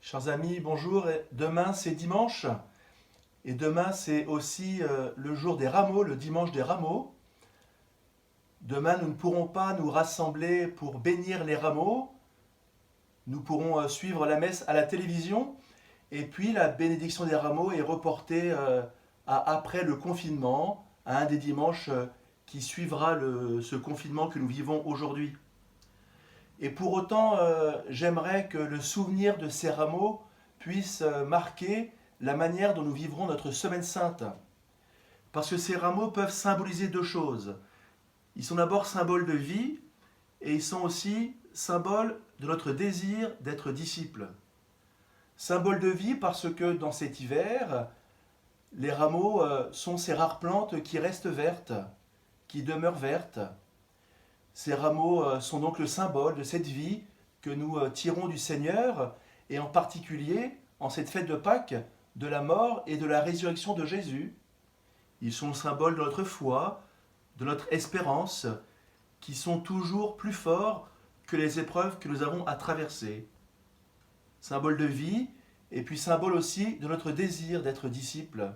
Chers amis, bonjour. Demain, c'est dimanche. Et demain, c'est aussi le jour des rameaux, le dimanche des rameaux. Demain, nous ne pourrons pas nous rassembler pour bénir les rameaux. Nous pourrons suivre la messe à la télévision. Et puis, la bénédiction des rameaux est reportée à après le confinement, à un des dimanches qui suivra ce confinement que nous vivons aujourd'hui. Et pour autant, j'aimerais que le souvenir de ces rameaux puisse marquer la manière dont nous vivrons notre semaine sainte. Parce que ces rameaux peuvent symboliser deux choses. Ils sont d'abord symboles de vie et ils sont aussi symboles de notre désir d'être disciples. Symbole de vie parce que dans cet hiver, les rameaux sont ces rares plantes qui restent vertes, qui demeurent vertes. Ces rameaux sont donc le symbole de cette vie que nous tirons du Seigneur, et en particulier, en cette fête de Pâques, de la mort et de la résurrection de Jésus. Ils sont le symbole de notre foi, de notre espérance, qui sont toujours plus forts que les épreuves que nous avons à traverser. Symbole de vie, et puis symbole aussi de notre désir d'être disciples.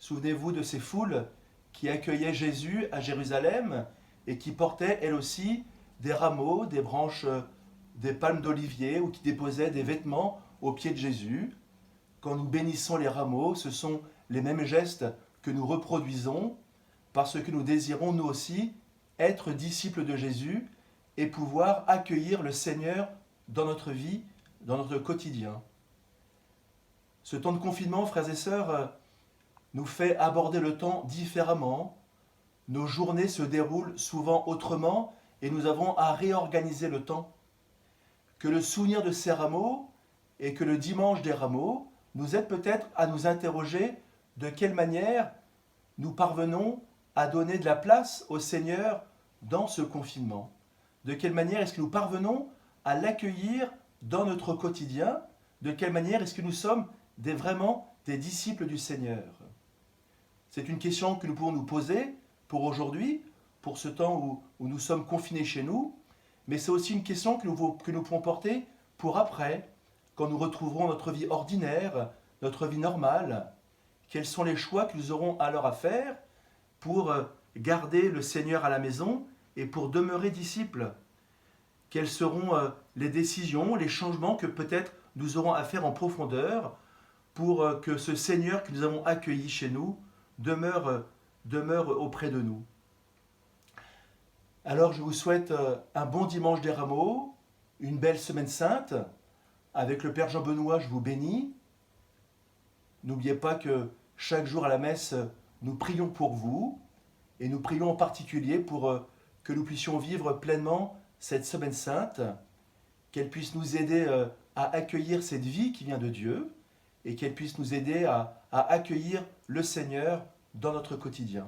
Souvenez-vous de ces foules qui accueillaient Jésus à Jérusalem et qui portaient elles aussi des rameaux, des branches, des palmes d'olivier, ou qui déposaient des vêtements aux pieds de Jésus. Quand nous bénissons les rameaux, ce sont les mêmes gestes que nous reproduisons parce que nous désirons nous aussi être disciples de Jésus et pouvoir accueillir le Seigneur dans notre vie, dans notre quotidien. Ce temps de confinement, frères et sœurs, nous fait aborder le temps différemment. Nos journées se déroulent souvent autrement et nous avons à réorganiser le temps. Que le souvenir de ces rameaux et que le dimanche des rameaux nous aident peut-être à nous interroger de quelle manière nous parvenons à donner de la place au Seigneur dans ce confinement. De quelle manière est-ce que nous parvenons à l'accueillir dans notre quotidien? De quelle manière est-ce que nous sommes vraiment des disciples du Seigneur? C'est une question que nous pouvons nous poser pour aujourd'hui, pour ce temps où nous sommes confinés chez nous, mais c'est aussi une question que nous pouvons porter pour après, quand nous retrouverons notre vie ordinaire, notre vie normale. Quels sont les choix que nous aurons alors à faire pour garder le Seigneur à la maison et pour demeurer disciples? Quelles seront les décisions, les changements que peut-être nous aurons à faire en profondeur pour que ce Seigneur que nous avons accueilli chez nous demeure auprès de nous? Alors je vous souhaite un bon dimanche des rameaux, une belle semaine sainte. Avec le Père Jean-Benoît, je vous bénis. N'oubliez pas que chaque jour à la messe, nous prions pour vous et nous prions en particulier pour que nous puissions vivre pleinement cette semaine sainte, qu'elle puisse nous aider à accueillir cette vie qui vient de Dieu et qu'elle puisse nous aider à accueillir le Seigneur dans notre quotidien.